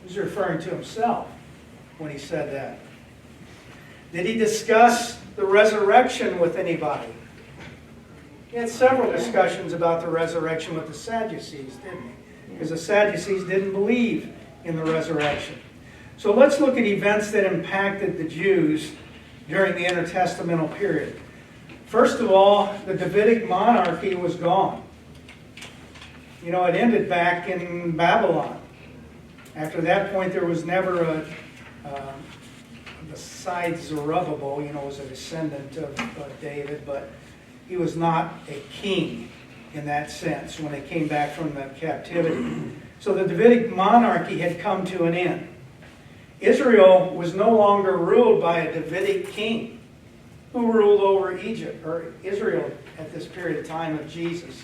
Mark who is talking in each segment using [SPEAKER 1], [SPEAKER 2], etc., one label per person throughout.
[SPEAKER 1] He was referring to himself when he said that. Did he discuss the resurrection with anybody? He had several discussions about the resurrection with the Sadducees, didn't he? Because the Sadducees didn't believe in the resurrection. So let's look at events that impacted the Jews during the intertestamental period. First of all, the Davidic monarchy was gone. You know, it ended back in Babylon. After that point, there was never besides Zerubbabel, was a descendant of David, but he was not a king in that sense when they came back from the captivity. So the Davidic monarchy had come to an end. Israel was no longer ruled by a Davidic king. Who ruled over Egypt or Israel at this period of time of Jesus?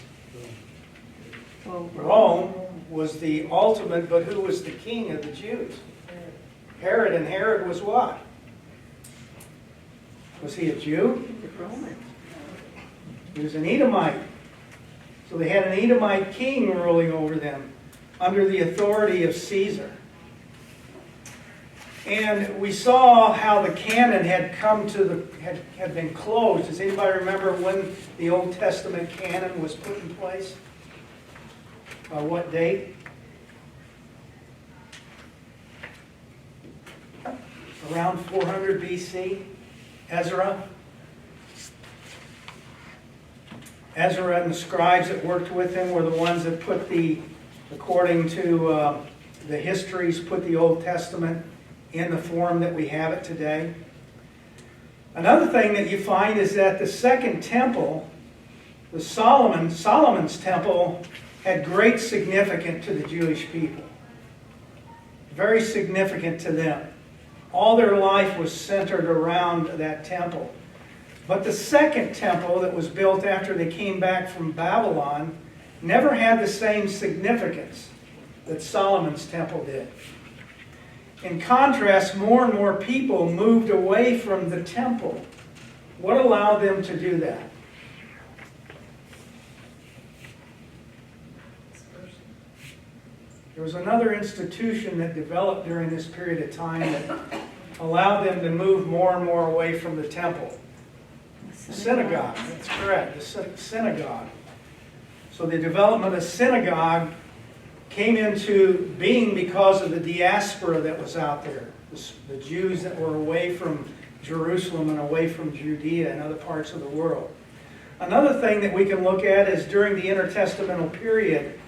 [SPEAKER 1] Rome was the ultimate, but who was the king of the Jews? Herod, and Herod was what? Was he a Jew? He was an Edomite. So they had an Edomite king ruling over them under the authority of Caesar. And we saw how the canon had come to had been closed. Does anybody remember when the Old Testament canon was put in place? By what date? Around 400 BC. Ezra. Ezra and the scribes that worked with him were the ones that put according to the histories, put the Old Testament in the form that we have it today. Another thing that you find is that the Second Temple, Solomon's Temple, had great significance to the Jewish people. Very significant to them. All their life was centered around that temple. But the Second Temple that was built after they came back from Babylon never had the same significance that Solomon's Temple did. In contrast, more and more people moved away from the temple. What allowed them to do that? There was another institution that developed during this period of time that allowed them to move more and more away from the temple. The synagogue, that's correct, the synagogue. So the development of synagogue came into being because of the diaspora that was out there. The Jews that were away from Jerusalem and away from Judea and other parts of the world. Another thing that we can look at is during the intertestamental period,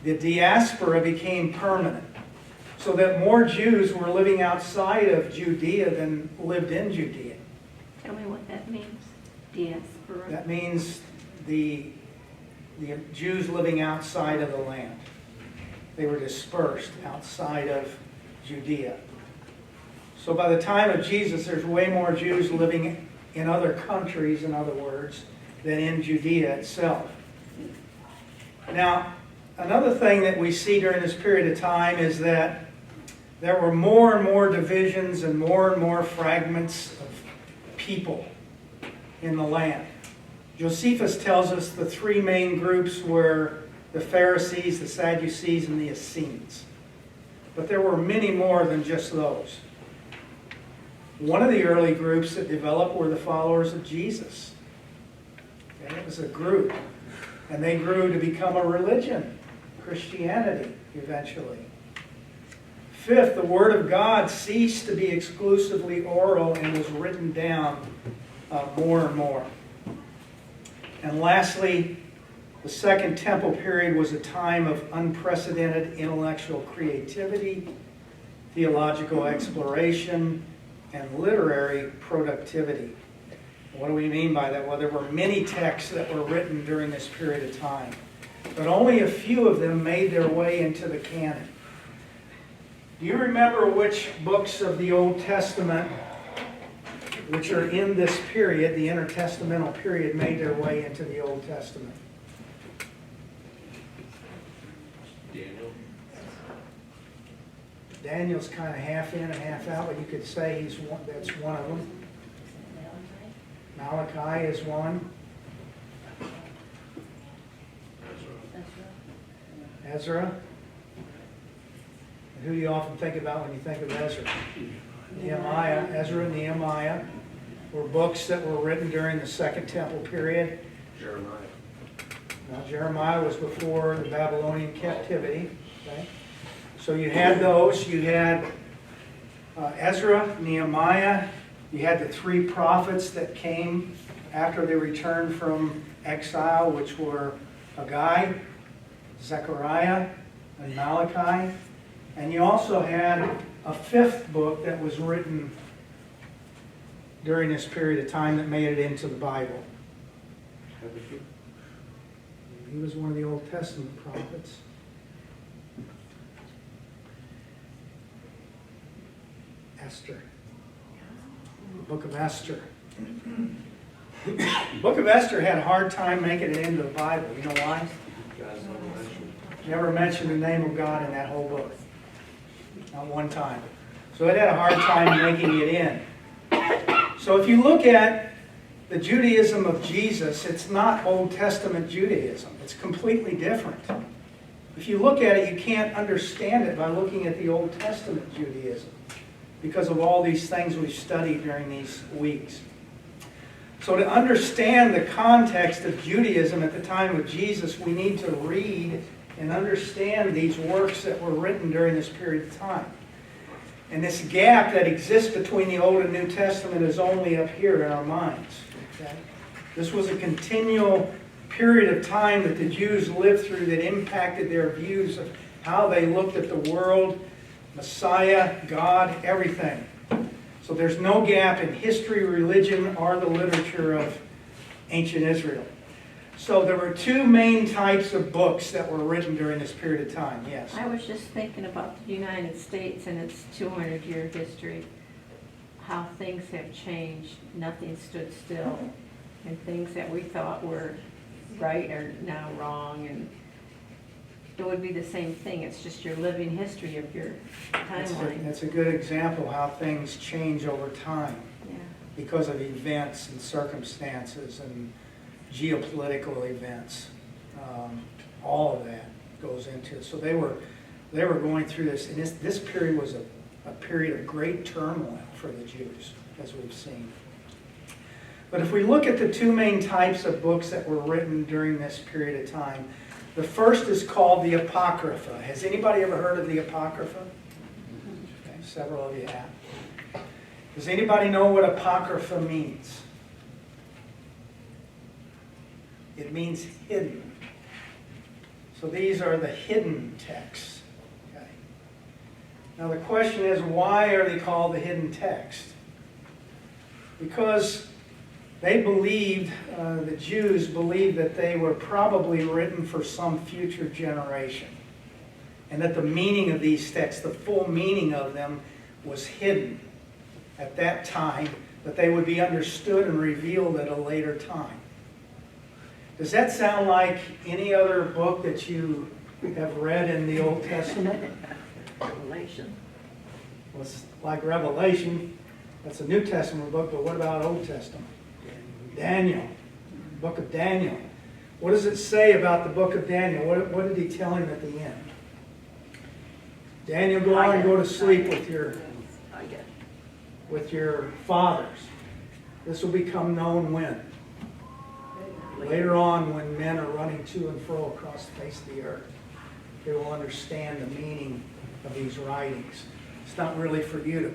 [SPEAKER 1] the diaspora became permanent. So that more Jews were living outside of Judea than lived in Judea.
[SPEAKER 2] Tell me what that means, diaspora.
[SPEAKER 1] That means the Jews living outside of the land. They were dispersed outside of Judea. So by the time of Jesus, there's way more Jews living in other countries, in other words, than in Judea itself. Now, another thing that we see during this period of time is that there were more and more divisions and more fragments of people in the land. Josephus tells us the three main groups were the Pharisees, the Sadducees, and the Essenes. But there were many more than just those. One of the early groups that developed were the followers of Jesus. Okay, it was a group. And they grew to become a religion, Christianity, eventually. Fifth, the Word of God ceased to be exclusively oral and was written down more and more. And lastly, the Second Temple period was a time of unprecedented intellectual creativity, theological exploration, and literary productivity. What do we mean by that? Well, there were many texts that were written during this period of time, but only a few of them made their way into the canon. Do you remember which books of the Old Testament, which are in this period, the intertestamental period, made their way into the Old Testament? Daniel's kind of half in and half out, but you could say that's one of them. Malachi is one. Ezra. Who do you often think about when you think of Ezra? Nehemiah. Ezra and Nehemiah were books that were written during the Second Temple period.
[SPEAKER 3] Jeremiah.
[SPEAKER 1] Now, Jeremiah was before the Babylonian captivity. Okay? So you had those. You had Ezra, Nehemiah. You had the three prophets that came after they returned from exile, which were Haggai, Zechariah, and Malachi. And you also had a fifth book that was written during this period of time that made it into the Bible.
[SPEAKER 3] Habakkuk.
[SPEAKER 1] He was one of the Old Testament prophets. Esther. The book of Esther. The book of Esther had a hard time making it into the Bible. You know why?
[SPEAKER 3] God's not mentioned.
[SPEAKER 1] Never mentioned the name of God in that whole book. Not one time. So it had a hard time making it in. So if you look at the Judaism of Jesus, it's not Old Testament Judaism. It's completely different. If you look at it, you can't understand it by looking at the Old Testament Judaism because of all these things we've studied during these weeks. So to understand the context of Judaism at the time of Jesus, we need to read and understand these works that were written during this period of time. And this gap that exists between the Old and New Testament is only up here in our minds. Okay? This was a continual period of time that the Jews lived through that impacted their views of how they looked at the world, Messiah, God, everything. So there's no gap in history, religion, or the literature of ancient Israel. So there were two main types of books that were written during this period of time. Yes?
[SPEAKER 2] I was just thinking about the United States and its 200-year history, how things have changed. Nothing stood still, and things that we thought were right are now wrong, and it would be the same thing. It's just your living history of your timeline.
[SPEAKER 1] That's a good example how things change over time
[SPEAKER 2] Yeah.
[SPEAKER 1] because of events and circumstances and geopolitical events. All of that goes into it. So they were going through this, and this period was a period of great turmoil for the Jews, as we've seen. But if we look at the two main types of books that were written during this period of time, the first is called the Apocrypha. Has anybody ever heard of the Apocrypha? Okay, several of you have. Does anybody know what Apocrypha means? It means hidden. So these are the hidden texts. Okay. Now the question is, why are they called the hidden text? Because they believed, the Jews believed that they were probably written for some future generation. And that the meaning of these texts, the full meaning of them, was hidden at that time, but they would be understood and revealed at a later time. Does that sound like any other book that you have read in the Old Testament?
[SPEAKER 2] Revelation.
[SPEAKER 1] Well, it's like Revelation. That's a New Testament book, but what about Old Testament? Daniel. The book of Daniel. What does it say about the book of Daniel? What did he tell him at the end? Daniel, go on and go to sleep with your fathers. This will become known when? Later on, when men are running to and fro across the face of the earth, they will understand the meaning of these writings. It's not really for you to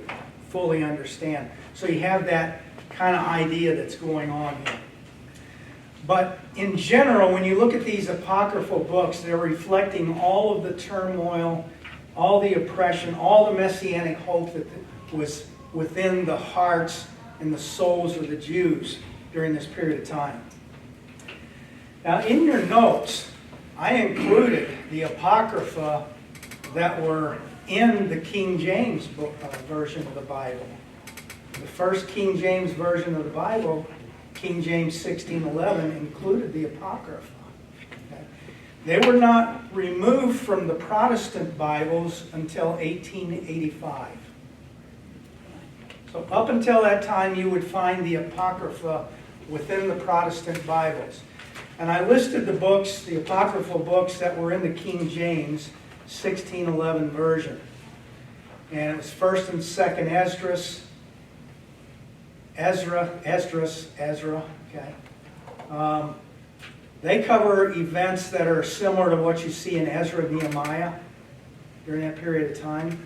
[SPEAKER 1] fully understand. So you have that kind of idea that's going on here. But in general, when you look at these apocryphal books, they're reflecting all of the turmoil, all the oppression, all the messianic hope that was within the hearts and the souls of the Jews during this period of time. Now, in your notes, I included the Apocrypha that were in the King James version of the Bible. The first King James version of the Bible, King James 1611, included the Apocrypha. Okay? They were not removed from the Protestant Bibles until 1885. So up until that time, you would find the Apocrypha within the Protestant Bibles. And I listed the books, the apocryphal books that were in the King James 1611 version. And it was 1st and 2nd Esdras, Ezra, okay. They cover events that are similar to what you see in Ezra and Nehemiah during that period of time.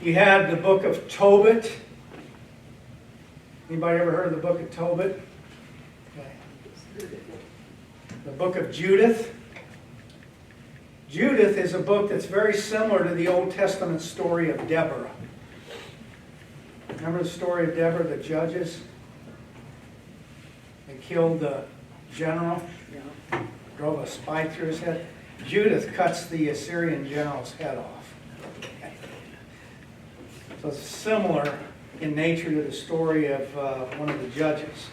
[SPEAKER 1] You had the book of Tobit. Anybody ever heard of the book of Tobit? Okay. The book of Judith. Judith is a book that's very similar to the Old Testament story of Deborah. Remember the story of Deborah, the judges? They killed the general, drove a spike through his head. Judith cuts the Assyrian general's head off. So it's similar in nature to the story of one of the judges.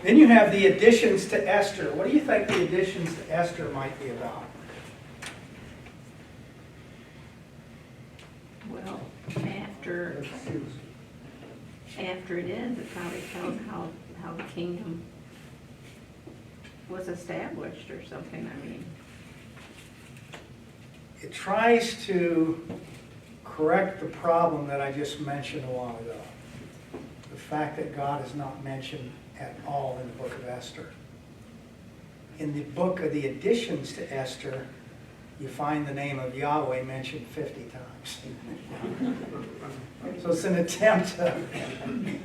[SPEAKER 1] Then you have the additions to Esther. What do you think the additions to Esther might be about?
[SPEAKER 2] Well, after it ends, it probably tells how the kingdom was established or something, I mean.
[SPEAKER 1] It tries to correct the problem that I just mentioned a while ago. The fact that God is not mentioned at all in the book of Esther. In the book of the additions to Esther, you find the name of Yahweh mentioned 50 times. So it's an attempt to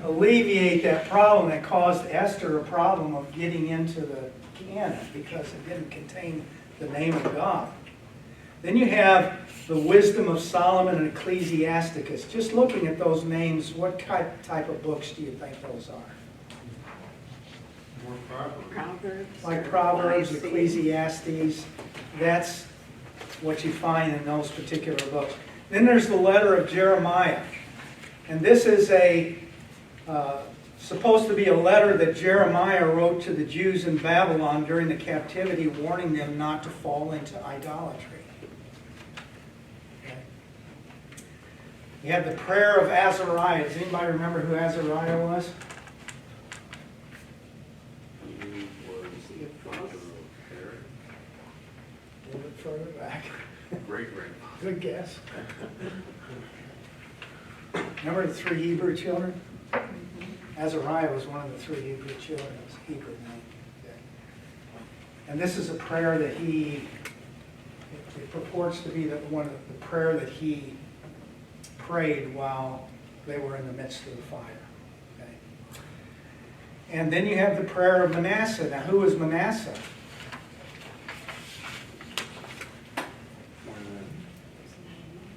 [SPEAKER 1] alleviate that problem that caused Esther a problem of getting into the canon because it didn't contain the name of God. Then you have the Wisdom of Solomon and Ecclesiasticus. Just looking at those names, what type of books do you think those are?
[SPEAKER 3] More Proverbs.
[SPEAKER 1] Like Proverbs, Ecclesiastes. That's what you find in those particular books. Then there's the letter of Jeremiah. And this is supposed to be a letter that Jeremiah wrote to the Jews in Babylon during the captivity, warning them not to fall into idolatry. Okay. You have the prayer of Azariah. Does anybody remember who Azariah was?
[SPEAKER 3] He was the father of Aaron.
[SPEAKER 1] A little bit further back.
[SPEAKER 3] Great-grandfather.
[SPEAKER 1] Good guess. Remember the 3 Hebrew children? Azariah was one of the 3 Hebrew children. It was a Hebrew name. Okay. And this is a prayer that it purports to be one of the prayer that he prayed while they were in the midst of the fire. Okay. And then you have the prayer of Manasseh. Now, who was Manasseh?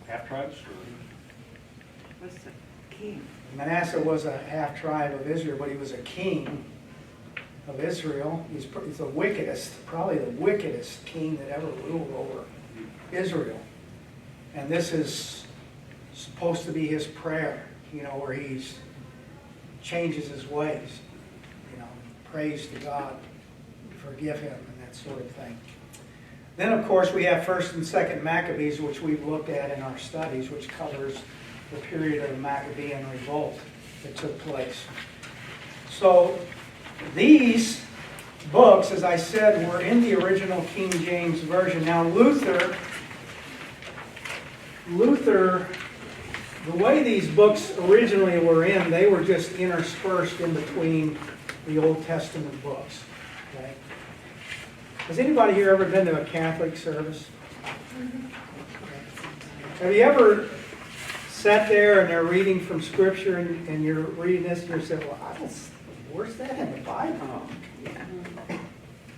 [SPEAKER 3] Half-tribes?
[SPEAKER 4] Was the king.
[SPEAKER 1] Manasseh was a half-tribe of Israel, but he was a king of Israel. He's the wickedest, probably the wickedest king that ever ruled over Israel. And this is supposed to be his prayer, where he changes his ways, prays to God, forgive him, and that sort of thing. Then, of course, we have 1st and 2nd Maccabees, which we've looked at in our studies, which covers the period of the Maccabean revolt that took place. So these books, as I said, were in the original King James Version. Now Luther, the way these books originally were they were just interspersed in between the Old Testament books. Okay? Has anybody here ever been to a Catholic service? Have you ever sat there and they're reading from Scripture and you're reading this and you're saying, well, where's that in the Bible?
[SPEAKER 4] Yeah.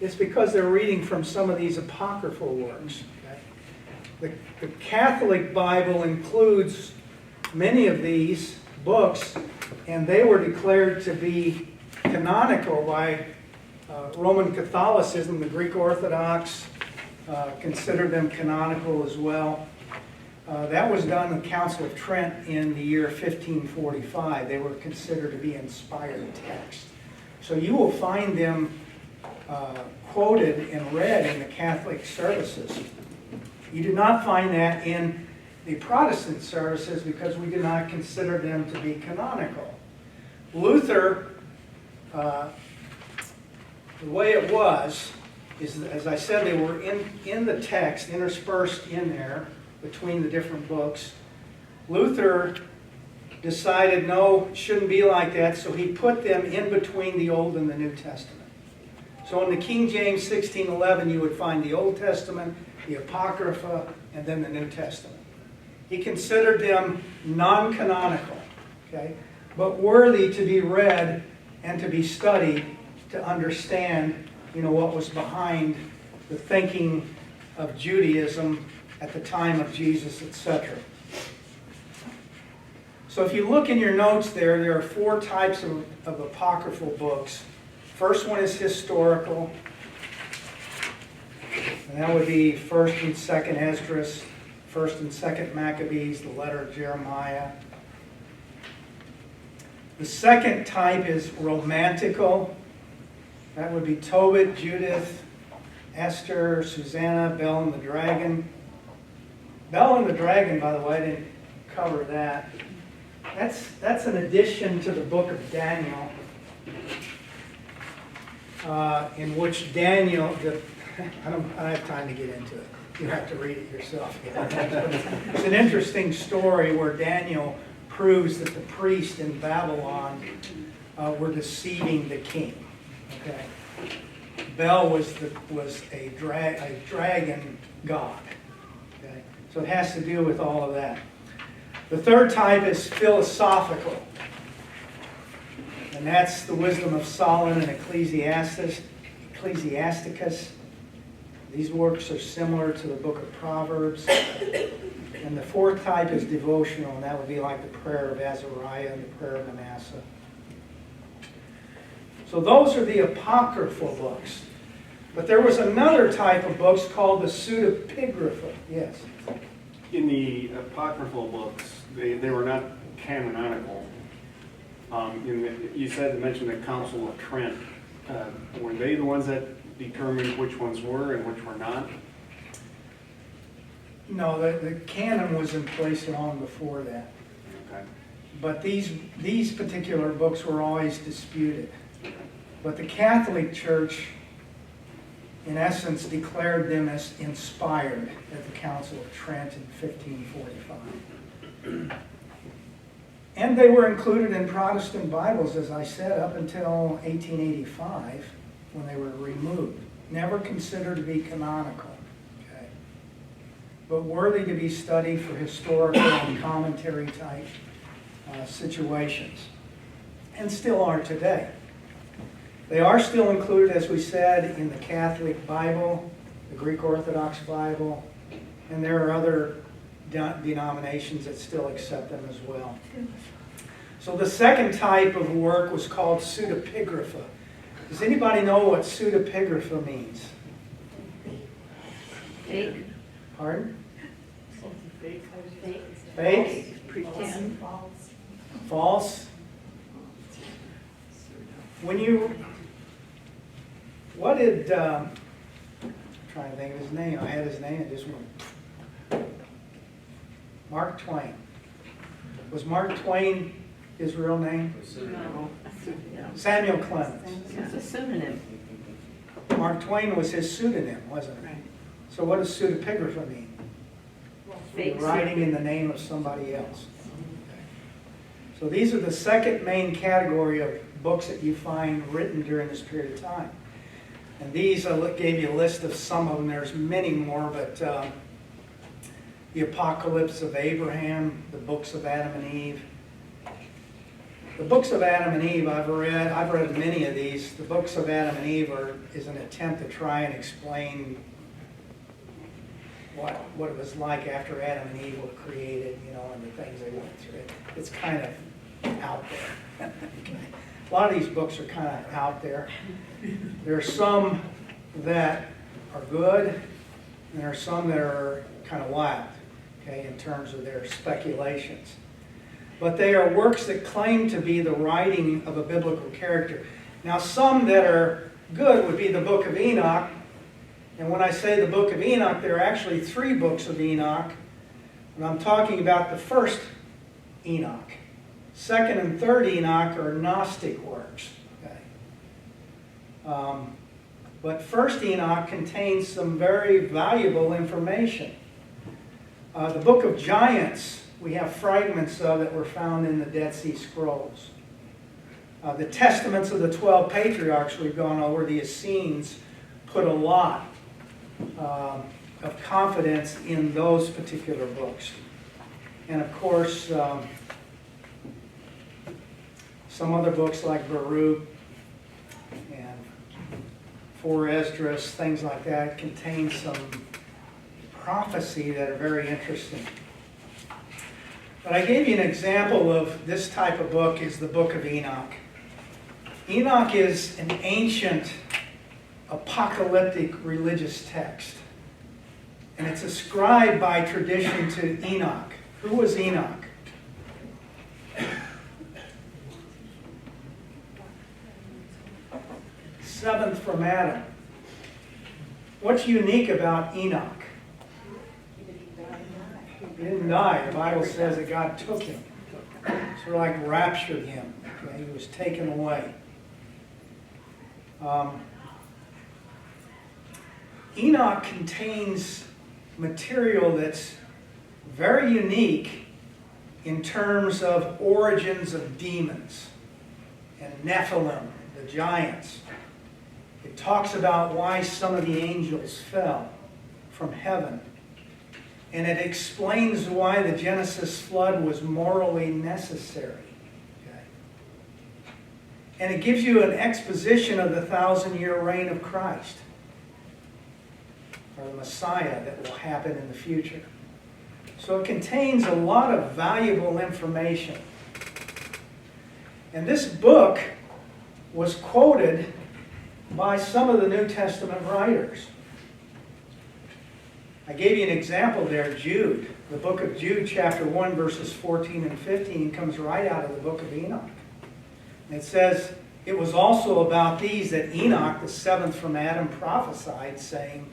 [SPEAKER 1] It's because they're reading from some of these apocryphal works. Okay? The Catholic Bible includes many of these books, and they were declared to be canonical by Roman Catholicism. The Greek Orthodox considered them canonical as well. That was done in the Council of Trent in the year 1545. They were considered to be inspired text. So you will find them quoted and read in the Catholic services. You do not find that in the Protestant services because we do not consider them to be canonical. Luther, the way it was, is, as I said, they were in the text, interspersed in there between the different books. Luther decided, no, it shouldn't be like that, so he put them in between the Old and the New Testament. So in the King James 1611, you would find the Old Testament, the Apocrypha, and then the New Testament. He considered them non-canonical, okay, but worthy to be read and to be studied to understand, what was behind the thinking of Judaism at the time of Jesus, etc. So if you look in your notes there are 4 types of apocryphal books. First one is historical, and that would be 1st and 2nd Esdras, 1st and 2nd Maccabees, the letter of Jeremiah. The second type is romantical. That would be Tobit, Judith, Esther, Susanna, Bel and the Dragon. Bel and the Dragon, by the way, I didn't cover that. That's an addition to the book of Daniel, in which Daniel, I don't have time to get into it. You have to read it yourself. It's an interesting story where Daniel proves that the priests in Babylon were deceiving the king. Okay, Bel was a dragon god. Okay, so it has to do with all of that. The third type is philosophical, and that's the Wisdom of Solomon and Ecclesiasticus. These works are similar to the book of Proverbs. And the fourth type is devotional, and that would be like the prayer of Azariah and the prayer of Manasseh. So those are the apocryphal books. But there was another type of books called the pseudepigrapha. Yes?
[SPEAKER 5] In the apocryphal books, they were not canonical. You mentioned the Council of Trent. Were they the ones that determined which ones were and which were not?
[SPEAKER 1] No, the canon was in place long before that.
[SPEAKER 5] Okay.
[SPEAKER 1] But these particular books were always disputed. But the Catholic Church, in essence, declared them as inspired at the Council of Trent in 1545. And they were included in Protestant Bibles, as I said, up until 1885, when they were removed. Never considered to be canonical, okay? But worthy to be studied for historical and commentary type situations, and still are today. They are still included, as we said, in the Catholic Bible, the Greek Orthodox Bible, and there are other denominations that still accept them as well. So the second type of work was called pseudepigrapha. Does anybody know what pseudepigrapha means?
[SPEAKER 2] Fake.
[SPEAKER 1] Pardon?
[SPEAKER 4] Fake.
[SPEAKER 1] Fake?
[SPEAKER 4] Pretend.
[SPEAKER 1] False? What did, I'm trying to think of his name. I had his name, it just went. Mark Twain. Was Mark Twain his real name?
[SPEAKER 4] No.
[SPEAKER 1] Samuel Clemens.
[SPEAKER 2] It's a pseudonym.
[SPEAKER 1] Mark Twain was his pseudonym, wasn't it?
[SPEAKER 4] Right.
[SPEAKER 1] So what does pseudepigrapha mean?
[SPEAKER 2] Fake.
[SPEAKER 1] Writing in the name of somebody else. So these are the second main category of books that you find written during this period of time. And these, I gave you a list of some of them. There's many more, but the Apocalypse of Abraham, the books of Adam and Eve. The books of Adam and Eve, I've read many of these. The books of Adam and Eve is an attempt to try and explain what it was like after Adam and Eve were created, and the things they went through. It's kind of out there. A lot of these books are kind of out there. There are some that are good, and there are some that are kind of wild, okay, in terms of their speculations. But they are works that claim to be the writing of a biblical character. Now, some that are good would be the Book of Enoch. And when I say the Book of Enoch, there are actually 3 books of Enoch. And I'm talking about the first Enoch. Second and third Enoch are Gnostic works. Okay. But first Enoch contains some very valuable information. The Book of Giants we have fragments of that were found in the Dead Sea Scrolls. The testaments of the 12 patriarchs we've gone over, the Essenes, put a lot of confidence in those particular books. And of course, some other books like Baruch and 4 Esdras, things like that, contain some prophecy that are very interesting. But I gave you an example of this type of book is the Book of Enoch. Enoch is an ancient apocalyptic religious text. And it's ascribed by tradition to Enoch. Who was Enoch? Seventh from Adam. What's unique about Enoch? He didn't die. The Bible says that God took him. Sort of like raptured him. Okay? He was taken away. Enoch contains material that's very unique in terms of origins of demons and Nephilim, the giants. It talks about why some of the angels fell from heaven. And it explains why the Genesis flood was morally necessary. Okay? And it gives you an exposition of the 1,000-year reign of Christ, or the Messiah that will happen in the future. So it contains a lot of valuable information. And this book was quoted by some of the New Testament writers. I gave you an example there, Jude. The book of Jude, chapter 1, verses 14 and 15, comes right out of the book of Enoch. And it says, "It was also about these that Enoch, the seventh from Adam, prophesied, saying,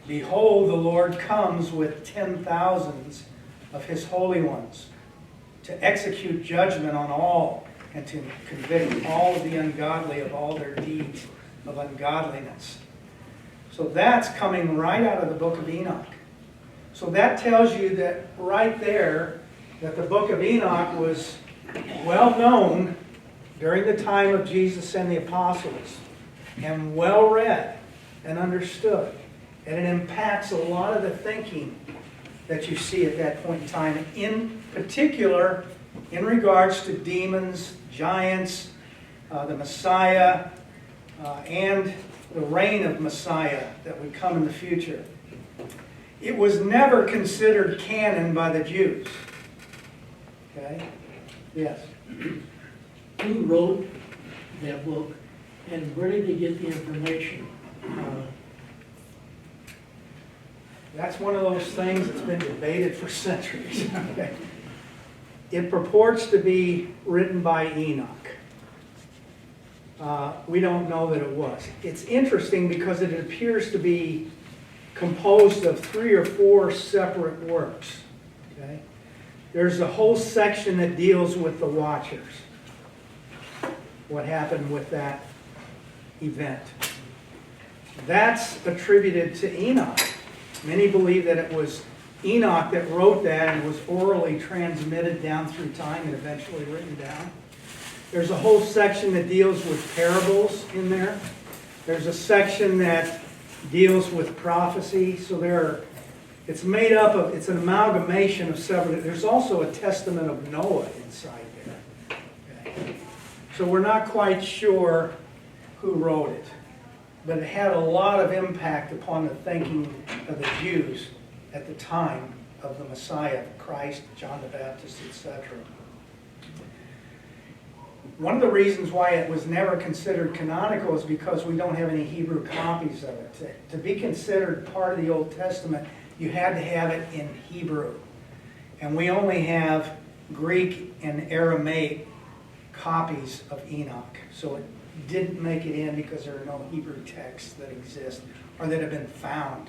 [SPEAKER 1] Behold, the Lord comes with 10,000s of his holy ones, to execute judgment on all, and to convict all of the ungodly of all their deeds of ungodliness." So that's coming right out of the book of Enoch. So that tells you that right there, that the book of Enoch was well known during the time of Jesus and the apostles, and well read and understood. And it impacts a lot of the thinking that you see at that point in time, in particular in regards to demons, giants, the Messiah, and the reign of Messiah that would come in the future. It was never considered canon by the Jews. Okay? Yes?
[SPEAKER 4] Who wrote that book, and where did he get the information?
[SPEAKER 1] That's one of those things that's been debated for centuries. Okay? It purports to be written by Enoch. We don't know that it was. It's interesting because it appears to be composed of 3 or 4 separate works. Okay? There's a whole section that deals with the Watchers. What happened with that event. That's attributed to Enoch. Many believe that it was Enoch that wrote that and was orally transmitted down through time and eventually written down. There's a whole section that deals with parables in there. There's a section that deals with prophecy. So it's made up of, it's an amalgamation of several. There's also a testament of Noah inside there. Okay. So we're not quite sure who wrote it, but it had a lot of impact upon the thinking of the Jews at the time of the Messiah, Christ, John the Baptist, etc. One of the reasons why it was never considered canonical is because we don't have any Hebrew copies of it. To be considered part of the Old Testament, you had to have it in Hebrew. And we only have Greek and Aramaic copies of Enoch. So it didn't make it in because there are no Hebrew texts that exist or that have been found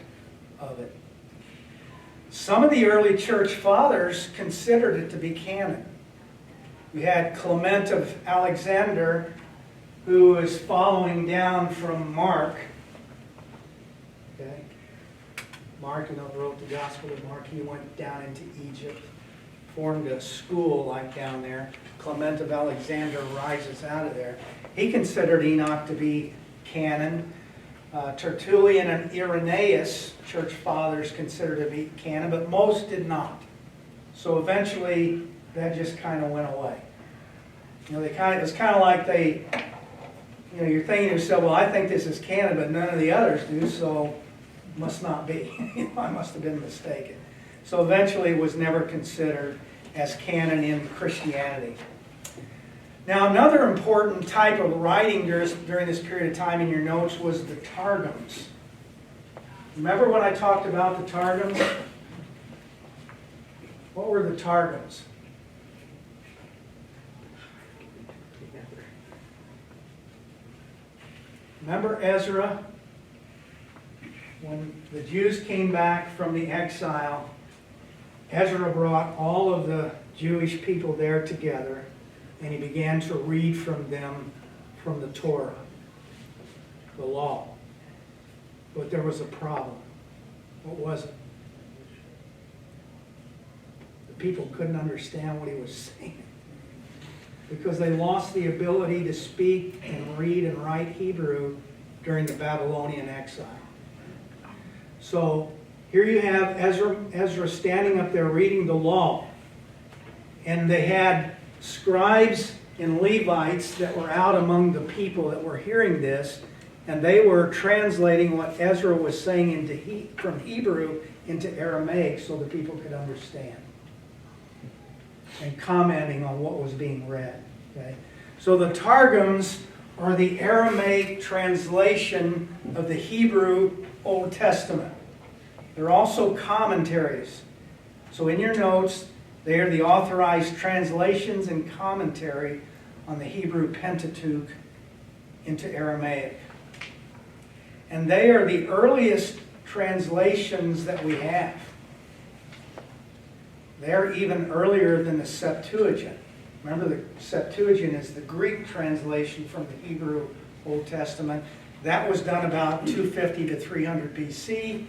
[SPEAKER 1] of it. Some of the early church fathers considered it to be canon. We had Clement of Alexander, who was following down from Mark. Okay? Mark, wrote the Gospel of Mark. He went down into Egypt, formed a school like down there. Clement of Alexander rises out of there. He considered Enoch to be canon. Tertullian and Irenaeus, church fathers, considered to be canon, but most did not. So eventually, that just kind of went away. You know, it was kind of like you're thinking to yourself, well, I think this is canon, but none of the others do, so must not be. I must have been mistaken. So eventually, it was never considered as canon in Christianity. Now, another important type of writing during this period of time in your notes was the Targums. Remember when I talked about the Targums? What were the Targums? Remember Ezra? When the Jews came back from the exile, Ezra brought all of the Jewish people there together, and he began to read from them from the Torah, the law. But there was a problem. What was it? The people couldn't understand what he was saying because they lost the ability to speak and read and write Hebrew during the Babylonian exile. So here you have Ezra standing up there reading the law. And they had scribes and Levites that were out among the people that were hearing this, and they were translating what Ezra was saying from Hebrew into Aramaic so the people could understand, and commenting on what was being read. Okay? So the Targums are the Aramaic translation of the Hebrew Old Testament. They're also commentaries. So in your notes, they are the authorized translations and commentary on the Hebrew Pentateuch into Aramaic. And they are the earliest translations that we have. They're even earlier than the Septuagint. Remember, the Septuagint is the Greek translation from the Hebrew Old Testament. That was done about 250 to 300 BC.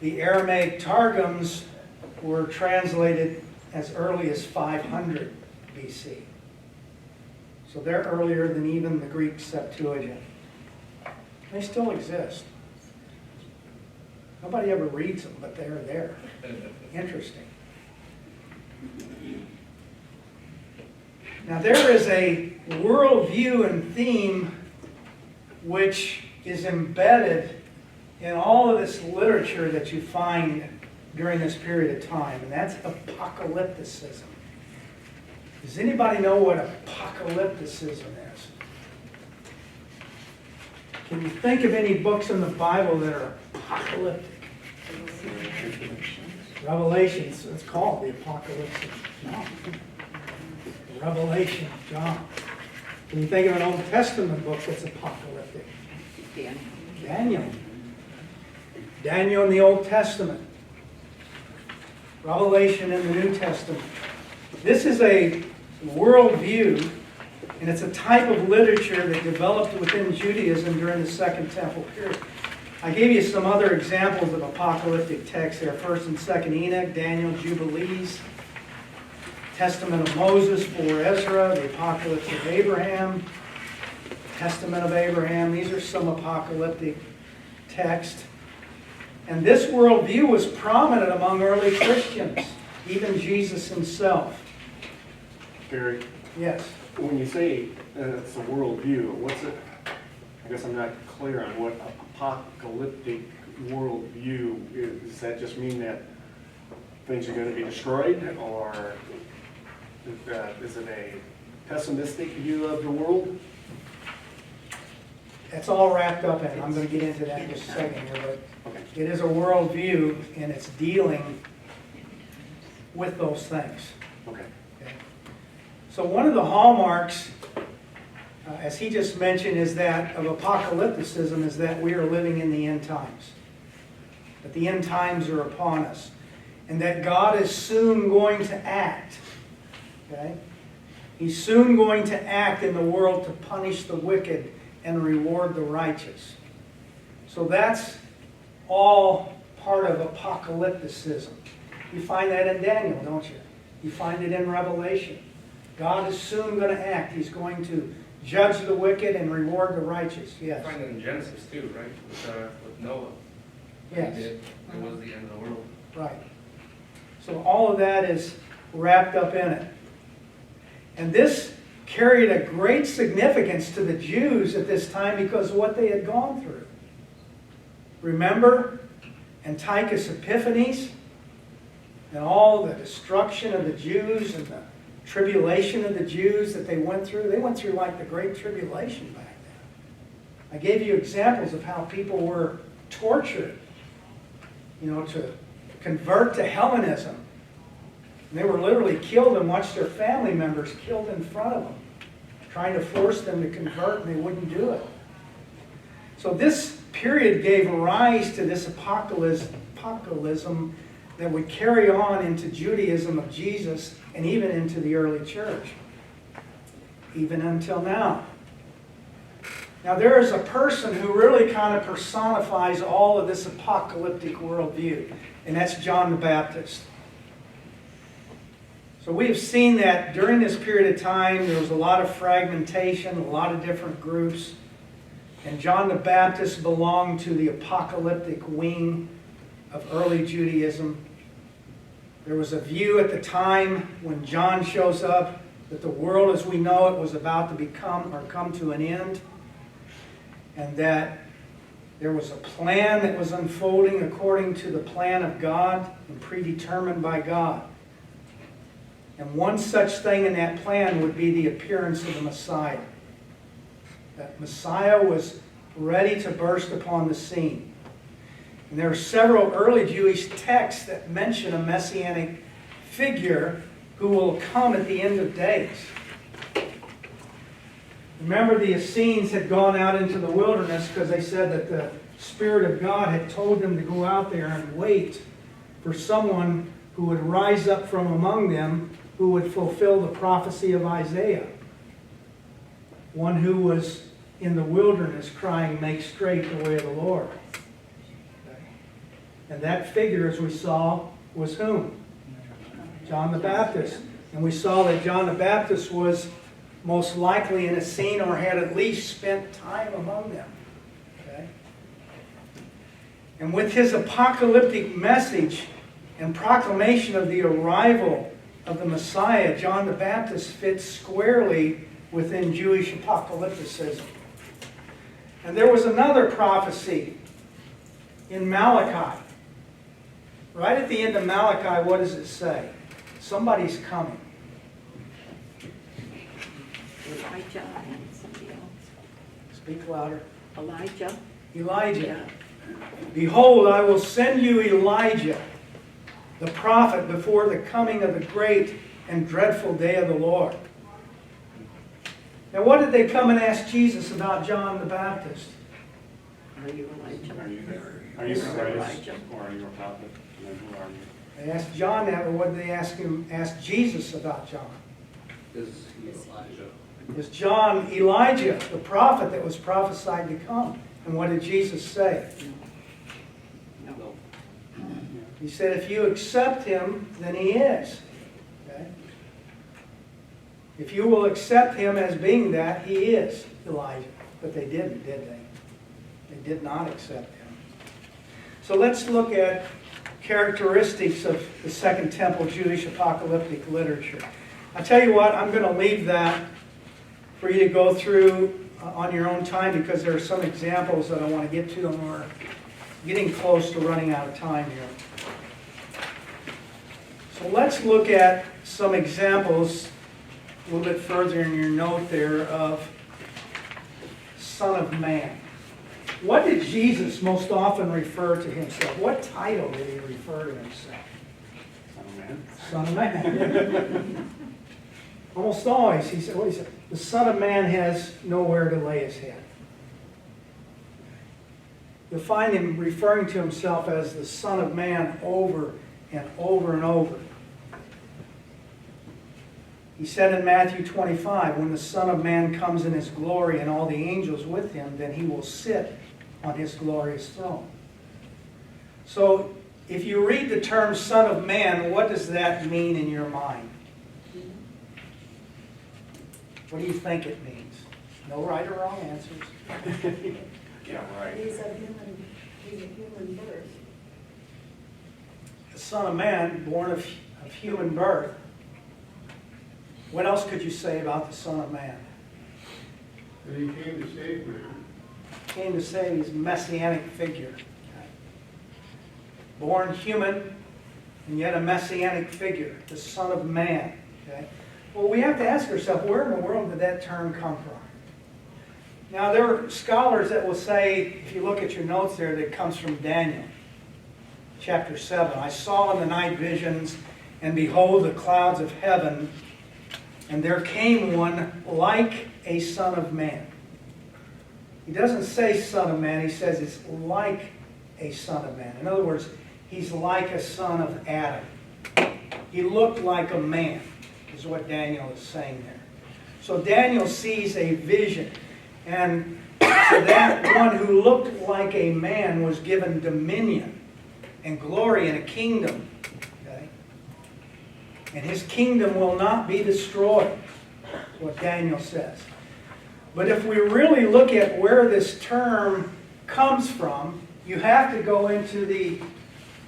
[SPEAKER 1] The Aramaic Targums were translated as early as 500 BC. So they're earlier than even the Greek Septuagint. They still exist. Nobody ever reads them, but they're there. Interesting. Now there is a worldview and theme which is embedded in all of this literature that you find during this period of time, and that's apocalypticism. Does anybody know what apocalypticism is? Can you think of any books in the Bible that are apocalyptic? Revelations, it's called the Apocalypse of John. The Revelation of John. Can you think of an Old Testament book that's apocalyptic? Daniel. Daniel in the Old Testament. Revelation in the New Testament. This is a worldview, and it's a type of literature that developed within Judaism during the Second Temple period. I gave you some other examples of apocalyptic texts there. 1st and 2nd Enoch, Daniel, Jubilees, Testament of Moses, 4 Ezra, the Apocalypse of Abraham, Testament of Abraham. These are some apocalyptic texts. And this worldview was prominent among early Christians, even Jesus himself.
[SPEAKER 5] Barry,
[SPEAKER 1] Yes.
[SPEAKER 5] when you say it's a worldview, what's it? I guess I'm not clear on what apocalyptic worldview is. Does that just mean that things are going to be destroyed, or is it a pessimistic view of the world?
[SPEAKER 1] That's all wrapped up in it. I'm going to get into that in just a second here, but
[SPEAKER 5] Okay.
[SPEAKER 1] it is a worldview, and it's dealing with those things.
[SPEAKER 5] Okay.
[SPEAKER 1] Okay. So one of the hallmarks, as he just mentioned, is that of apocalypticism is that we are living in the end times. That the end times are upon us. And that God is soon going to act. Okay? He's soon going to act in the world to punish the wicked and reward the righteous. So that's all part of apocalypticism. You find that in Daniel, don't you? You find it in Revelation. God is soon going to act. He's going to judge the wicked and reward the righteous. Yes.
[SPEAKER 6] You find it in Genesis too, right? With Noah. What
[SPEAKER 1] Yes.
[SPEAKER 6] he did. It was the end of the world.
[SPEAKER 1] Right. So all of that is wrapped up in it. And this carried a great significance to the Jews at this time because of what they had gone through. Remember Antiochus Epiphanes and all the destruction of the Jews and the tribulation of the Jews that they went through? They went through like the Great Tribulation back then. I gave you examples of how people were tortured, to convert to Hellenism. And they were literally killed and watched their family members killed in front of them, trying to force them to convert, and they wouldn't do it. So this period gave rise to this apocalypsism that would carry on into Judaism of Jesus and even into the early church, even until now. Now there is a person who really kind of personifies all of this apocalyptic worldview, and that's John the Baptist. So we have seen that during this period of time there was a lot of fragmentation, a lot of different groups, and John the Baptist belonged to the apocalyptic wing of early Judaism. There was a view at the time when John shows up that the world as we know it was about to become or come to an end, and that there was a plan that was unfolding according to the plan of God and predetermined by God. And one such thing in that plan would be the appearance of the Messiah. That Messiah was ready to burst upon the scene. And there are several early Jewish texts that mention a messianic figure who will come at the end of days. Remember, the Essenes had gone out into the wilderness because they said that the Spirit of God had told them to go out there and wait for someone who would rise up from among them who would fulfill the prophecy of Isaiah. One who was in the wilderness crying, "Make straight the way of the Lord." Okay. And that figure, as we saw, was whom? John the Baptist. And we saw that John the Baptist was most likely an Essene or had at least spent time among them. Okay? And with his apocalyptic message and proclamation of the arrival of the Messiah, John the Baptist fits squarely within Jewish apocalypticism. And there was another prophecy in Malachi. Right at the end of Malachi, what does it say? Somebody's coming.
[SPEAKER 7] Elijah and somebody else.
[SPEAKER 1] Speak louder.
[SPEAKER 7] Elijah.
[SPEAKER 1] Elijah.
[SPEAKER 7] Yeah.
[SPEAKER 1] Behold, I will send you Elijah, the prophet, before the coming of the great and dreadful day of the Lord. Now, what did they come and ask Jesus about John the Baptist?
[SPEAKER 7] Are you Elijah?
[SPEAKER 5] Are you Christ, or are you a prophet? And then who are you?
[SPEAKER 1] They asked John that, but what did they ask Jesus about John?
[SPEAKER 3] Is he Elijah?
[SPEAKER 1] Is John Elijah, the prophet that was prophesied to come? And what did Jesus say?
[SPEAKER 3] No.
[SPEAKER 1] He said, if you accept him, then he is. Okay? If you will accept him as being that, he is Elijah. But they didn't, did they? They did not accept him. So let's look at characteristics of the Second Temple Jewish apocalyptic literature. I'll tell you what, I'm going to leave that for you to go through on your own time because there are some examples that I want to get to, and we're getting close to running out of time here. So let's look at some examples a little bit further in your note there of Son of Man. What did Jesus most often refer to himself? What title did he refer to himself?
[SPEAKER 5] Son of Man.
[SPEAKER 1] Son of Man. Almost always, he said, what he said, the Son of Man has nowhere to lay his head. You'll find him referring to himself as the Son of Man over and over and over. He said in Matthew 25, when the Son of Man comes in his glory and all the angels with him, then he will sit on his glorious throne. So, if you read the term Son of Man, what does that mean in your mind? What do you think it means? No right or wrong answers.
[SPEAKER 5] Yeah, right.
[SPEAKER 8] He's a human birth.
[SPEAKER 1] The Son of Man, born of human birth. What else could you say about the Son of Man?
[SPEAKER 9] And he came to save me.
[SPEAKER 1] Came to say he's a messianic figure. Born human, and yet a messianic figure, the Son of Man. Okay? Well, we have to ask ourselves, where in the world did that term come from? Now, there are scholars that will say, if you look at your notes there, that it comes from Daniel, chapter 7. I saw in the night visions, and behold, the clouds of heaven, and there came one like a son of man. He doesn't say son of man, he says it's like a son of man. In other words, he's like a son of Adam. He looked like a man, is what Daniel is saying there. So Daniel sees a vision. And that one who looked like a man was given dominion and glory and a kingdom. Okay? And his kingdom will not be destroyed, is what Daniel says. But if we really look at where this term comes from, you have to go into the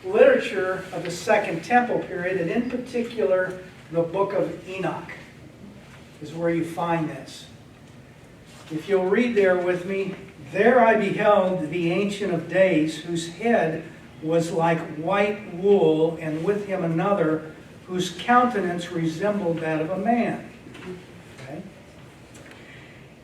[SPEAKER 1] literature of the Second Temple period, and in particular, the book of Enoch is where you find this. If you'll read there with me, there I beheld the Ancient of Days, whose head was like white wool, and with him another, whose countenance resembled that of a man. Okay?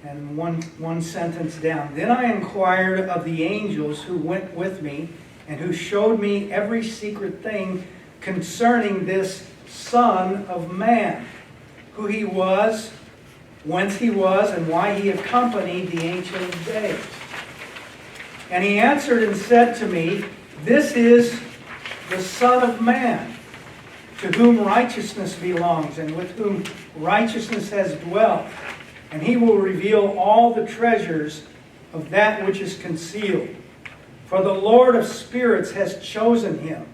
[SPEAKER 1] And one sentence down. Then I inquired of the angels who went with me, and who showed me every secret thing concerning this Son of Man, who he was, whence he was, and why he accompanied the Ancient of Days. And he answered and said to me, this is the Son of Man, to whom righteousness belongs, and with whom righteousness has dwelt. And he will reveal all the treasures of that which is concealed. For the Lord of spirits has chosen him,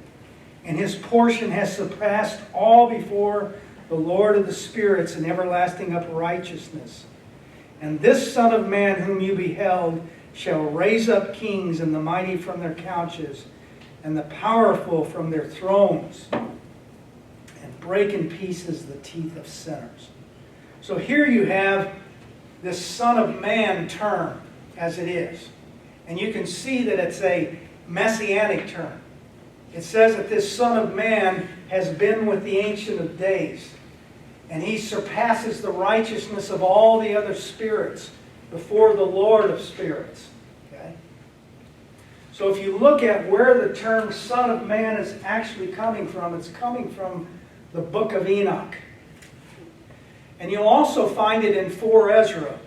[SPEAKER 1] and his portion has surpassed all before the Lord of the spirits in everlasting uprightness. And this Son of Man whom you beheld shall raise up kings, and the mighty from their couches, and the powerful from their thrones, and break in pieces the teeth of sinners. So here you have this Son of Man term as it is. And you can see that it's a messianic term. It says that this Son of Man has been with the Ancient of Days. And he surpasses the righteousness of all the other spirits before the Lord of spirits. Okay? So if you look at where the term Son of Man is actually coming from, it's coming from the book of Enoch. And you'll also find it in 4 Ezra.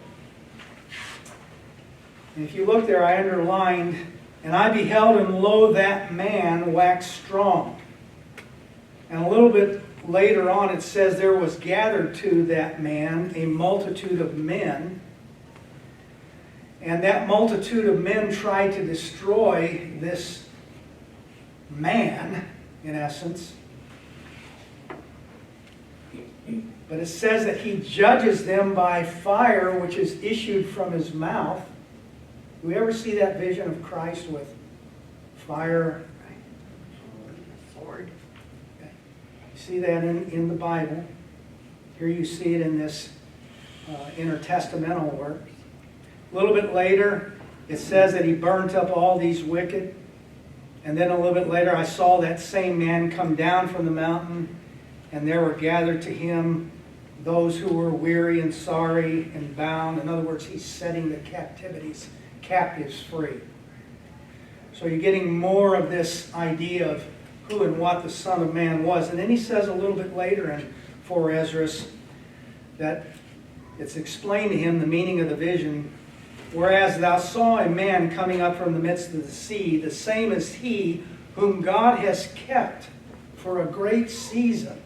[SPEAKER 1] And if you look there, I underlined, and I beheld, and lo, that man waxed strong. And a little bit later on it says there was gathered to that man a multitude of men. And that multitude of men tried to destroy this man, in essence. But it says that he judges them by fire which is issued from his mouth. Do we ever see that vision of Christ with fire?
[SPEAKER 7] Sword.
[SPEAKER 1] Okay. You see that in the Bible. Here you see it in this intertestamental work. A little bit later, it says that he burnt up all these wicked. And then a little bit later, I saw that same man come down from the mountain, and there were gathered to him those who were weary and sorry and bound. In other words, he's setting the captives free. So you're getting more of this idea of who and what the Son of Man was. And then he says a little bit later in 4 Ezra that it's explained to him the meaning of the vision. Whereas thou saw a man coming up from the midst of the sea, the same as he whom God has kept for a great season,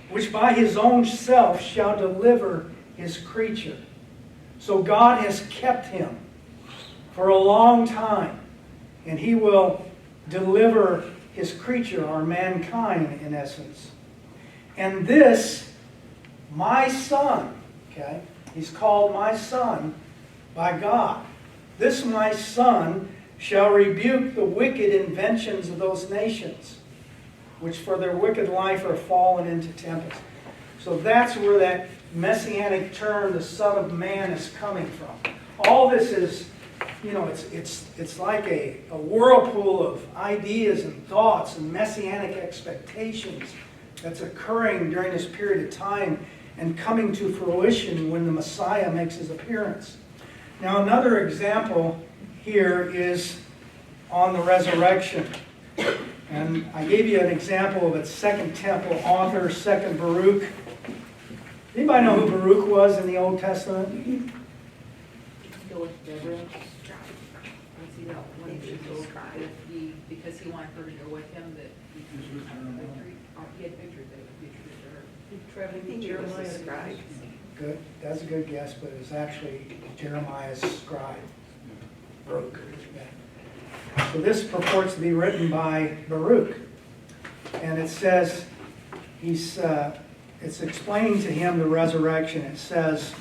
[SPEAKER 1] which by his own self shall deliver his creature. So God has kept him for a long time, and he will deliver his creature, or mankind in essence. And this, my son, okay, He's called my son by God. This my son shall rebuke the wicked inventions of those nations, which for their wicked life are fallen into tempest. So that's where that messianic term, the Son of Man, is coming from. All this is, it's like a whirlpool of ideas and thoughts and messianic expectations that's occurring during this period of time and coming to fruition when the Messiah makes his appearance. Now, another example here is on the resurrection. And I gave you an example of a Second Temple author, Second Baruch. Anybody know who Baruch was in the Old Testament?
[SPEAKER 10] Go with Deborah. Was he that one that because he wanted her to go with him, that he had victory? He had victory, that it would be true to her.
[SPEAKER 7] I think he was a scribe.
[SPEAKER 1] Good. That's a good guess, but it was actually Jeremiah's scribe, Baruch. Yeah. So this purports to be written by Baruch. And it says, it's explaining to him the resurrection. It says,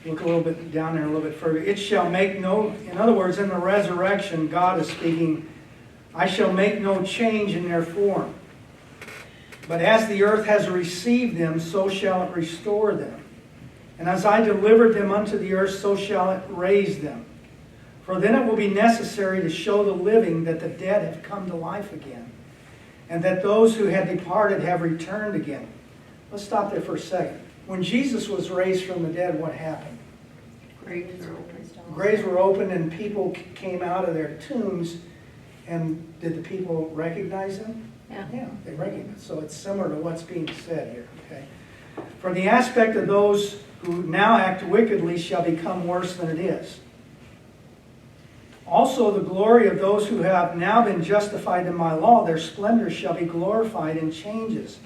[SPEAKER 1] look a little bit down there a little bit further. It shall make no, in other words, in the resurrection, God is speaking, I shall make no change in their form. But as the earth has received them, so shall it restore them. And as I delivered them unto the earth, so shall it raise them. For then it will be necessary to show the living that the dead have come to life again, and that those who had departed have returned again. Let's stop there for a second. When Jesus was raised from the dead, what happened?
[SPEAKER 2] Graves are open.
[SPEAKER 1] Graves were opened and people came out of their tombs. And did the people recognize him? Yeah, they recognize. So it's similar to what's being said here. Okay. For the aspect of those who now act wickedly shall become worse than it is. Also the glory of those who have now been justified in my law, their splendor shall be glorified in changes.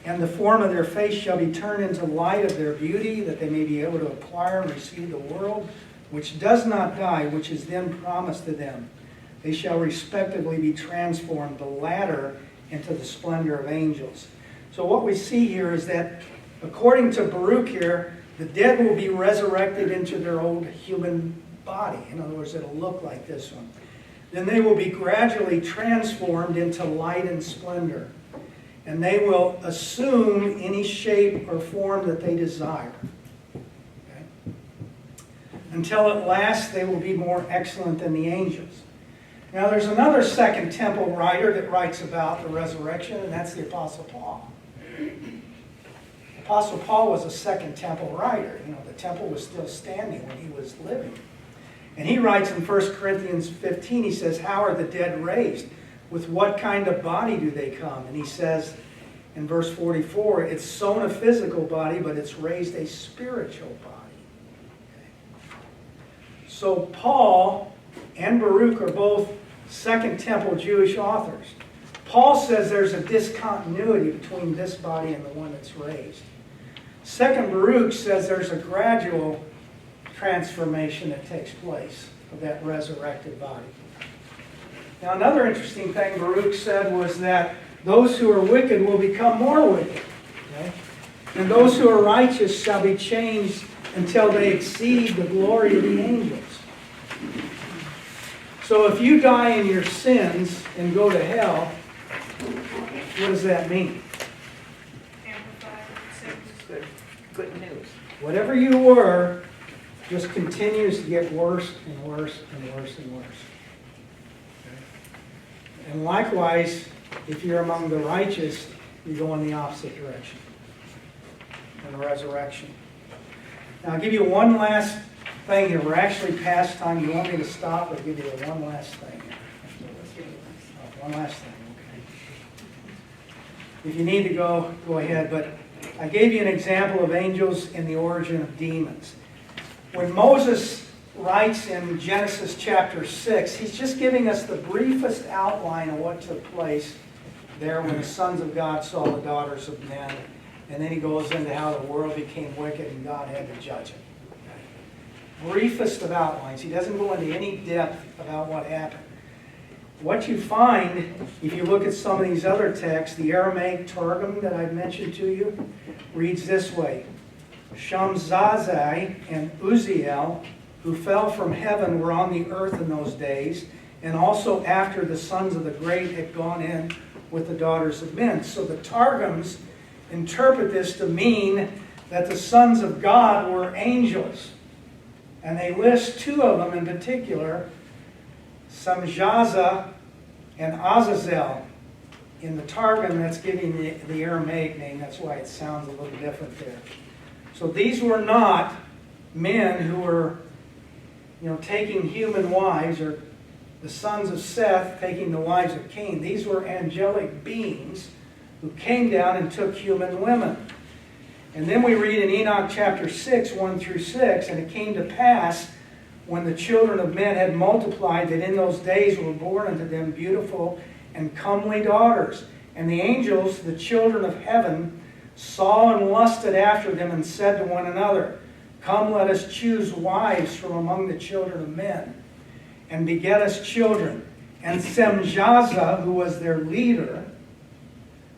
[SPEAKER 1] And the form of their face shall be turned into light of their beauty, that they may be able to acquire and receive the world, which does not die, which is then promised to them. They shall respectively be transformed, the latter into the splendor of angels. So what we see here is that, according to Baruch here, the dead will be resurrected into their old human body. In other words, it'll look like this one. Then they will be gradually transformed into light and splendor. And they will assume any shape or form that they desire. Okay? Until at last they will be more excellent than the angels. Now there's another Second Temple writer that writes about the resurrection, and that's the Apostle Paul. Apostle Paul was a Second Temple writer. The temple was still standing when he was living. And he writes in 1 Corinthians 15, he says, how are the dead raised? With what kind of body do they come? And he says in verse 44, it's sown a physical body, but it's raised a spiritual body. Okay. So Paul and Baruch are both Second Temple Jewish authors. Paul says there's a discontinuity between this body and the one that's raised. Second Baruch says there's a gradual transformation that takes place of that resurrected body. Now, another interesting thing Baruch said was that those who are wicked will become more wicked. Okay? And those who are righteous shall be changed until they exceed the glory of the angels. So if you die in your sins and go to hell, what does that mean?
[SPEAKER 7] Good news.
[SPEAKER 1] Whatever you were just continues to get worse and worse and worse and worse. Okay? And likewise, if you're among the righteous, you go in the opposite direction. In the resurrection. Now I'll give you one last thing here. We're actually past time. You want me to stop or give you one last thing? One last thing, okay. If you need to go, go ahead. But I gave you an example of angels and the origin of demons. When Moses writes in Genesis chapter 6, he's just giving us the briefest outline of what took place there when the sons of God saw the daughters of men. And then he goes into how the world became wicked and God had to judge it. Briefest of outlines. He doesn't go into any depth about what happened. What you find, if you look at some of these other texts, the Aramaic Targum that I've mentioned to you, reads this way. Shamzazai and Uziel, who fell from heaven, were on the earth in those days, and also after the sons of the great had gone in with the daughters of men. So the Targums interpret this to mean that the sons of God were angels. And they list two of them in particular, Samjaza and Azazel. In the Targum, that's giving the Aramaic name. That's why it sounds a little different there. So these were not men who were, taking human wives, or the sons of Seth taking the wives of Cain. These were angelic beings who came down and took human women. And then we read in Enoch chapter 6, 1 through 6, and it came to pass when the children of men had multiplied that in those days were born unto them beautiful and comely daughters. And the angels, the children of heaven, saw and lusted after them and said to one another, Come, let us choose wives from among the children of men, and beget us children. And Semjaza, who was their leader,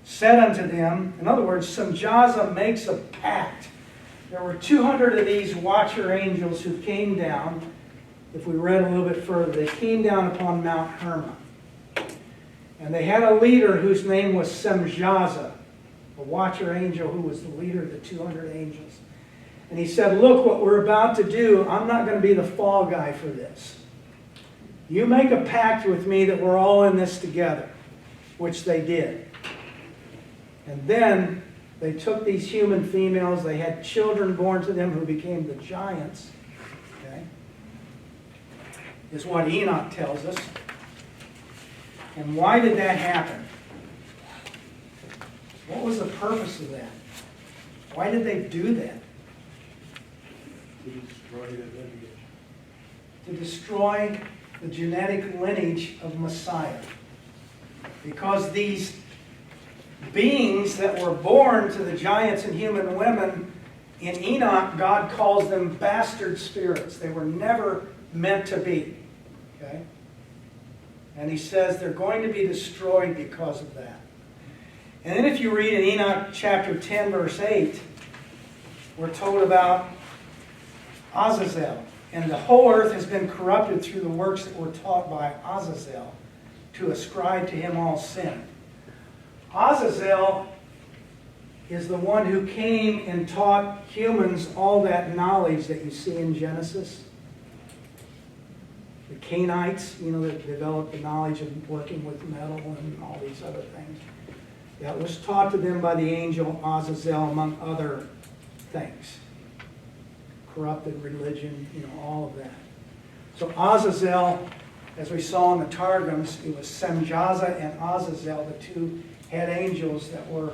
[SPEAKER 1] said unto them, in other words, Semjaza makes a pact. There were 200 of these watcher angels who came down. If we read a little bit further, they came down upon Mount Hermon. And they had a leader whose name was Semjaza, a watcher angel who was the leader of the 200 angels. And he said, look, what we're about to do, I'm not going to be the fall guy for this. You make a pact with me that we're all in this together, which they did. And then they took these human females, they had children born to them who became the giants. Okay? Is what Enoch tells us. And why did that happen? What was the purpose of that? Why did they do that?
[SPEAKER 9] To destroy the lineage.
[SPEAKER 1] To destroy the genetic lineage of Messiah. Because these beings that were born to the giants and human women, in Enoch, God calls them bastard spirits. They were never meant to be. Okay? And he says they're going to be destroyed because of that. And then if you read in Enoch chapter 10, verse 8, we're told about Azazel. And the whole earth has been corrupted through the works that were taught by Azazel, to ascribe to him all sin. Azazel is the one who came and taught humans all that knowledge that you see in Genesis. The Cainites, that developed the knowledge of working with metal and all these other things. That was taught to them by the angel Azazel, among other things. Corrupted religion, all of that. So Azazel, as we saw in the Targums, it was Semjaza and Azazel, the two head angels that were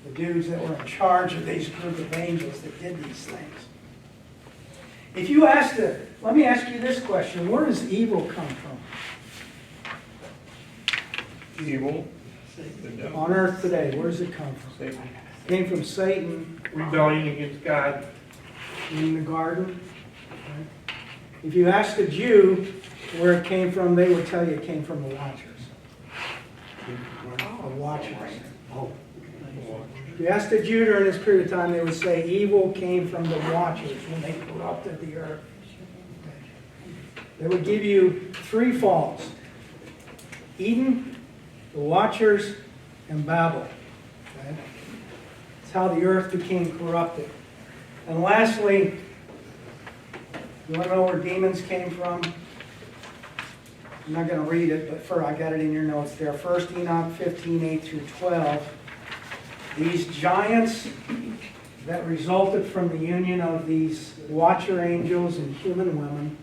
[SPEAKER 1] the dudes that were in charge of these group of angels that did these things. If you let me ask you this question: where does evil come from?
[SPEAKER 3] Evil.
[SPEAKER 1] On earth today, where does it come from?
[SPEAKER 3] Satan.
[SPEAKER 1] It came from Satan
[SPEAKER 9] Rebellion against God.
[SPEAKER 1] in the garden. Right? If you asked a Jew where it came from, they would tell you it came from the Watchers. The Watchers. If you asked a Jew during this period of time, they would say evil came from the Watchers when they corrupted the earth. They would give you three falls: Eden, the Watchers, and Babel. Okay? That's how the earth became corrupted. And lastly, you want to know where demons came from? I'm not going to read it, but I got it in your notes there. 1 Enoch 15, 8 through 12. These giants that resulted from the union of these watcher angels and human women,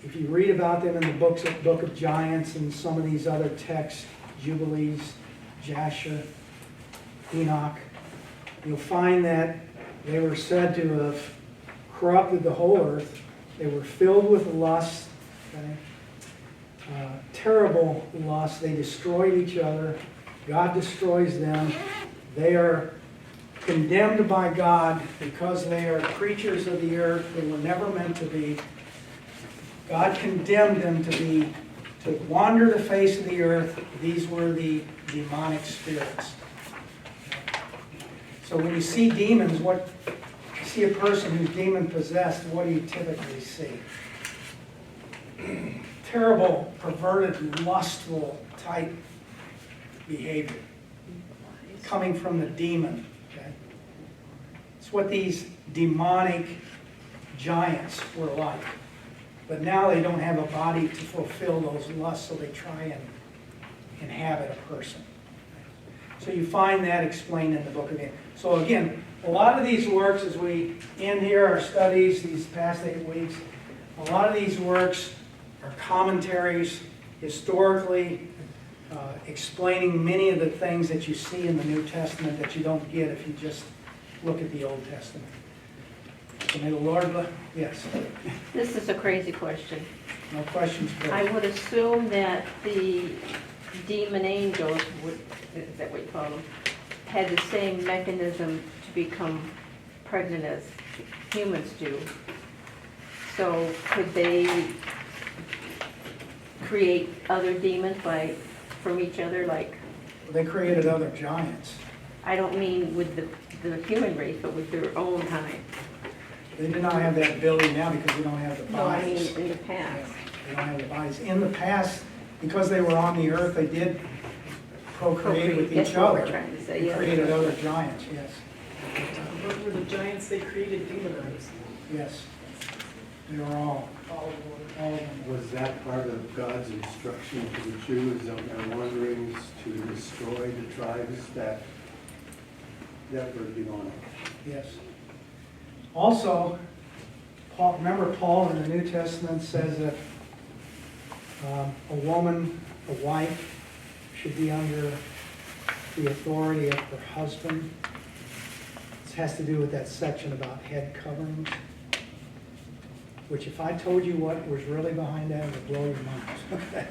[SPEAKER 1] if you read about them in the book of Giants and some of these other texts, Jubilees, Jasher, Enoch, you'll find that they were said to have corrupted the whole earth. They were filled with lust, terrible lust. They destroyed each other. God destroys them. They are condemned by God because they are creatures of the earth. They were never meant to be. God condemned them to wander the face of the earth. These were the demonic spirits. So when you see demons, you see a person who's demon possessed, what do you typically see? Terrible, perverted, lustful type behavior coming from the demon. Okay? It's what these demonic giants were like. But now they don't have a body to fulfill those lusts, so they try and inhabit a person. So you find that explained in the book of Daniel. So again, a lot of these works, as we end here our studies these past 8 weeks, a lot of these works are commentaries historically explaining many of the things that you see in the New Testament that you don't get if you just look at the Old Testament. So may the Lord bless. Yes.
[SPEAKER 2] This is a crazy question.
[SPEAKER 1] No questions,
[SPEAKER 2] I
[SPEAKER 1] please.
[SPEAKER 2] would assume that the demon angels, is that what you call them, had the same mechanism to become pregnant as humans do. So could they create other demons from each other? Like,
[SPEAKER 1] They created other giants.
[SPEAKER 2] I don't mean with the human race, but with their own kind.
[SPEAKER 1] They did not have that ability now because they don't have the
[SPEAKER 2] No, I mean
[SPEAKER 1] bodies.
[SPEAKER 2] in the past.
[SPEAKER 1] They don't have the bodies. In the past, because they were on the earth, they did procreate with
[SPEAKER 2] That's
[SPEAKER 1] each
[SPEAKER 2] what
[SPEAKER 1] other.
[SPEAKER 2] we're trying to say,
[SPEAKER 1] They
[SPEAKER 2] yeah.
[SPEAKER 1] created other giants, yes.
[SPEAKER 8] What were the giants they created demonized?
[SPEAKER 1] Yes. They were all
[SPEAKER 8] All of them.
[SPEAKER 1] of them.
[SPEAKER 3] Was that part of God's instruction to the Jews on their wanderings to destroy the tribes that were demonic?
[SPEAKER 1] Yes. Also, remember Paul in the New Testament says that a woman, a wife, should be under the authority of her husband. This has to do with that section about head coverings, which if I told you what was really behind that, it would blow your minds. Okay.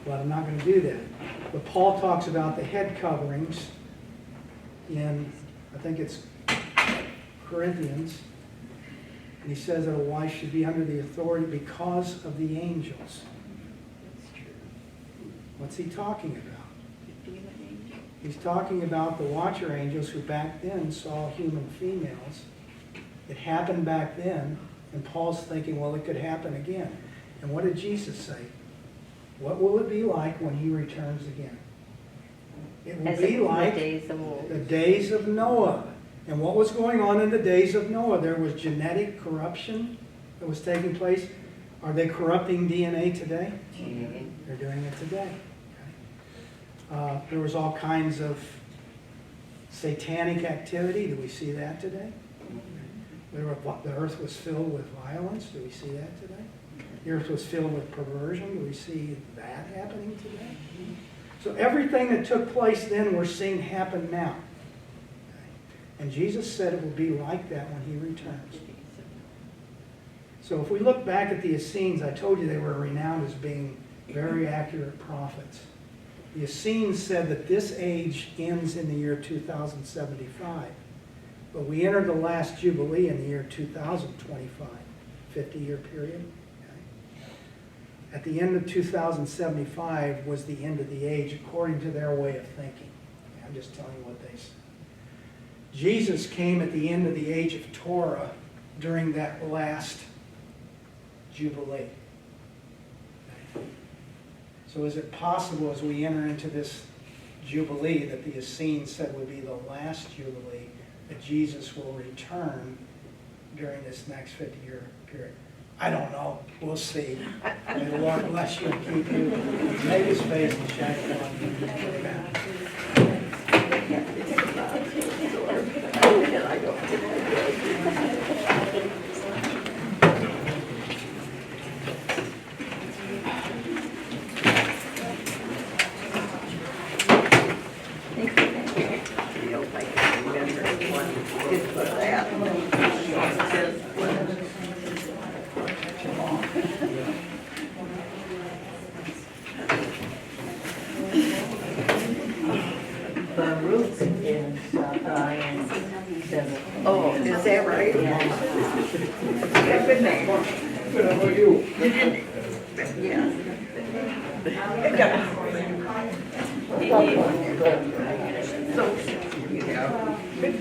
[SPEAKER 1] But I'm not going to do that. But Paul talks about the head coverings in, I think it's Corinthians, and he says that a wife should be under the authority because of the angels. What's he talking about? He's talking about the watcher angels who back then saw human females. It happened back then, and Paul's thinking, well, it could happen again. And what did Jesus say? What will it be like when he returns again? It will
[SPEAKER 2] As
[SPEAKER 1] be
[SPEAKER 2] in
[SPEAKER 1] like
[SPEAKER 2] the days of old.
[SPEAKER 1] the days of Noah. And what was going on in the days of Noah? There was genetic corruption that was taking place. Are they corrupting DNA today? They're doing it today. Okay. There was all kinds of satanic activity. Do we see that today? The earth was filled with violence. Do we see that today? The earth was filled with perversion. Do we see that happening today? So everything that took place then we're seeing happen now. And Jesus said it will be like that when he returns. So if we look back at the Essenes, I told you they were renowned as being very accurate prophets. The Essenes said that this age ends in the year 2075. But we enter the last Jubilee in the year 2025, 50-year period. Okay. At the end of 2075 was the end of the age according to their way of thinking. I'm just telling you what they said. Jesus came at the end of the age of Torah during that last Jubilee. So is it possible as we enter into this Jubilee that the Essenes said would be the last Jubilee, that Jesus will return during this next 50-year period? I don't know. We'll see. May the Lord bless you and keep you. Make his face and shine upon you. Amen.
[SPEAKER 7] The roots in South Iron.
[SPEAKER 8] Oh, is that right?
[SPEAKER 7] Yeah, good name.
[SPEAKER 9] Good, how about you?
[SPEAKER 7] You didn't, yeah. So, you have What's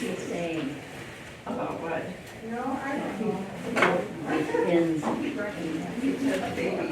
[SPEAKER 7] he saying?
[SPEAKER 2] About what?
[SPEAKER 7] It ends.